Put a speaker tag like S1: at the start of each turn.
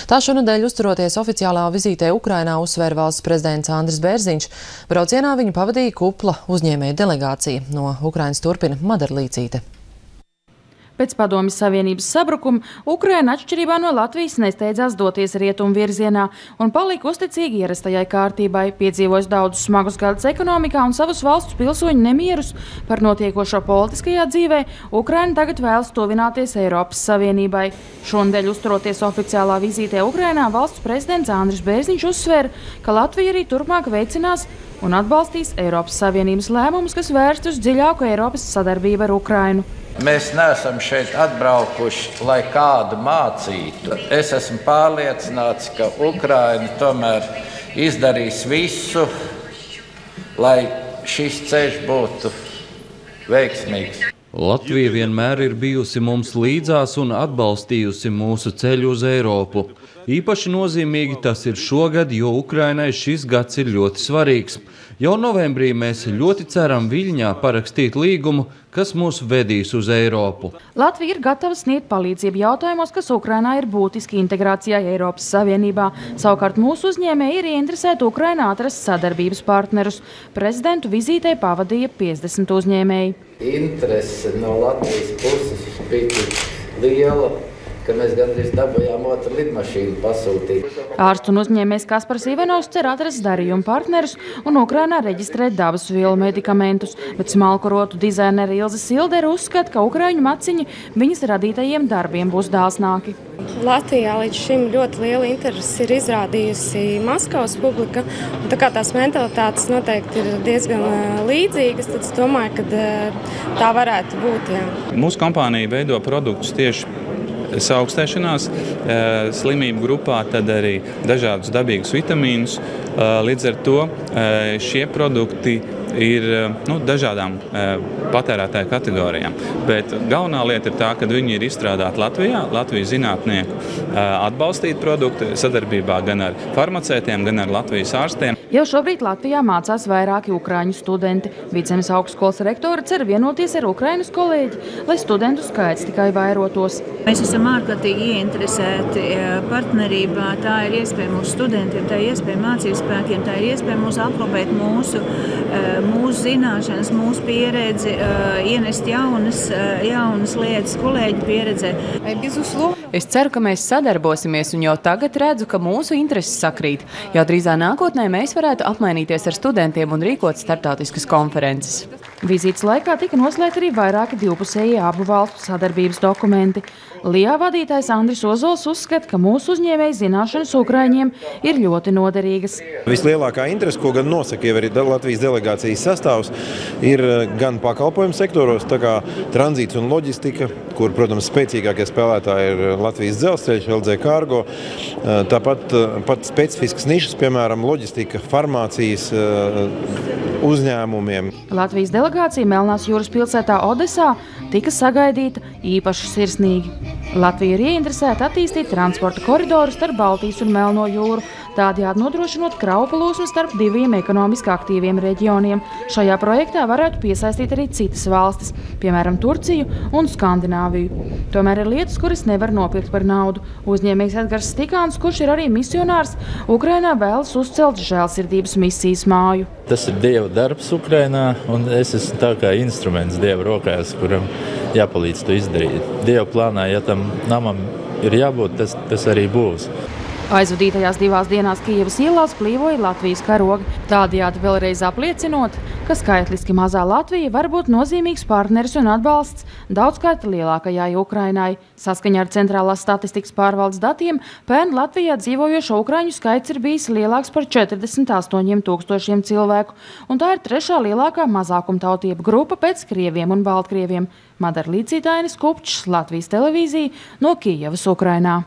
S1: Tā šonedēļ uzturoties oficiālā vizītē Ukrainā uzsvēra valsts prezidents Andris Bērziņš. Braucienā viņu pavadīja kupla uzņēmēju delegācija. No Ukrainas turpina Madara Līcīte.
S2: Pēc Padomjas Savienības sabrukuma Ukraina atšķirībā no Latvijas nesteidzās doties rietumu virzienā un palika uzticīgi ierastajai kārtībai, piedzīvojis daudzus smagus gadus ekonomikā un savus valsts pilsoņu nemierus par notiekošo politiskajā dzīvē. Ukraina tagad vēlas tuvināties Eiropas Savienībai. Šonedēļ uzturoties oficiālā vizītē Ukrainā, valsts prezidents Andris Bērziņš uzsvēra, ka Latvija arī turpmāk veicinās un atbalstīs Eiropas Savienības lēmumus, kas vērsti uz dziļāku Eiropas sadarbību ar Ukrainu.
S3: Mēs neesam šeit atbraukuši, lai kādu mācītu. Es esmu pārliecināts, ka Ukraina tomēr izdarīs visu, lai šis ceļš būtu veiksmīgs.
S4: Latvija vienmēr ir bijusi mums līdzās un atbalstījusi mūsu ceļu uz Eiropu. Īpaši nozīmīgi tas ir šogad, jo Ukrainai šis gads ir ļoti svarīgs. Jau novembrī mēs ļoti ceram Viļņā parakstīt līgumu, kas mūs vedīs uz Eiropu.
S2: Latvija ir gatava sniegt palīdzību jautājumos, kas Ukrainā ir būtiski integrācijā Eiropas Savienībā. Savukārt mūsu uzņēmēji ir ieinteresēti Ukrainā atrast sadarbības partnerus. Prezidentu vizītē pavadīja 50 uzņēmēji.
S3: Interese no Latvijas puses bija tik liela, ka mēs gandrīz dabūjām otru lidmašīnu pasūtīt.
S2: Ārsts un uzņēmējs Kaspars Ivanovs cer atrast darījumu partnerus un Ukrainā reģistrēt dabas vielu medikamentus, bet smalkurotu dizaineri Ilze Sildere uzskata, ka ukraiņu maciņi viņas radītajiem darbiem būs dāsnāki.
S5: Latvijā līdz šim ļoti liela interesi ir izrādījusi Maskavas publika, un tā kā tās mentalitātes noteikti ir diezgan līdzīgas, tad es domāju, ka tā varētu būt. Jā.
S6: Mūsu kompānija veido produktus tieši saaugstēšanās slimību grupā, tad arī dažādus dabīgus vitamīnus. Līdz ar to šie produkti ir dažādām patērētāju kategorijām. Bet galvenā lieta ir tā, ka viņi ir izstrādāti Latvijā, Latvijas zinātnieku atbalstīti produkti sadarbībā gan ar farmaceitiem, gan ar Latvijas ārstiem.
S2: Jau šobrīd Latvijā mācās vairāki ukraiņu studenti. Vidzemes augstskolas rektora cer vienoties ar Ukrainas kolēģi, lai studentu skaits tikai vairotos.
S7: Mēs esam ārkārtīgi ieinteresēti partnerībā. Tā ir iespēja mūsu studentiem, tā ir iespēja mācību spēkiem, tā ir iespēja mūs aprobēt mūsu zināšanas, mūsu pieredzi, ienest jaunas lietas kolēģu pieredzē.
S8: Es ceru, ka mēs sadarbosimies un jau tagad redzu, ka mūsu intereses sakrīt. Jau drīzā nākotnē mēs varētu apmainīties ar studentiem un rīkot starptautiskas konferences.
S2: Vizītes laikā tika noslēgti arī vairāki divpusēji abu valstu sadarbības dokumenti. LIA vadītājs Andris Ozols uzskata, ka mūsu uzņēmēju zināšanas Ukraiņiem ir ļoti noderīgas.
S9: Vislielākā interese, ko gan nosaka jau arī Latvijas delegācijas sastāvs, ir gan pakalpojumu sektoros, tā kā tranzīts un loģistika, kur, protams, spēcīgākie spēlētāji ir Latvijas dzelzceļš, LZ Cargo, tāpat pat specifiskas nišas, piemēram, loģistika, farmācijas uzņēmumiem.
S2: Latvijas delegācija Melnās jūras pilsētā Odesā tika sagaidīta īpaši sirsnīgi. Latvija ir ieinteresēta attīstīt transporta koridoru starp Baltijas un Melno jūru, tādējādi nodrošinot kravu plūsmu starp diviem ekonomiski aktīviem reģioniem. Šajā projektā varētu piesaistīt arī citas valstis, piemēram, Turciju un Skandināviju. Tomēr ir lietas, kuras nevar nopirkt par naudu. Uzņēmējs Edgars Stikāns, kurš ir arī misionārs, Ukrainā vēlas uzcelt žēlsirdības misijas māju.
S10: Tas ir Dieva darbs Ukrainā, un es esmu tā kā instruments Dieva rokās, kuram jāpalīdz to izdarīt. Dieva plānā, ja tam namam ir jābūt, tas arī būs.
S2: Aizvadītajās 2 dienās Kijevas ielās plīvoja Latvijas karogi, tādējādi vēlreiz apliecinot, ka skaitliski mazā Latvija var būt nozīmīgs partneris un atbalsts daudzkārt lielākajai Ukrainai. Saskaņā ar Centrālās statistikas pārvaldes datiem, pērn Latvijā dzīvojošo ukraiņu skaits ir bijis lielāks par 48,000 cilvēku, un tā ir 3. lielākā mazākumtautību grupa pēc krieviem un baltkrieviem. Madara Līcīte, Ainis Kupčs, Latvijas televīzija no Kijevas, Ukrainā.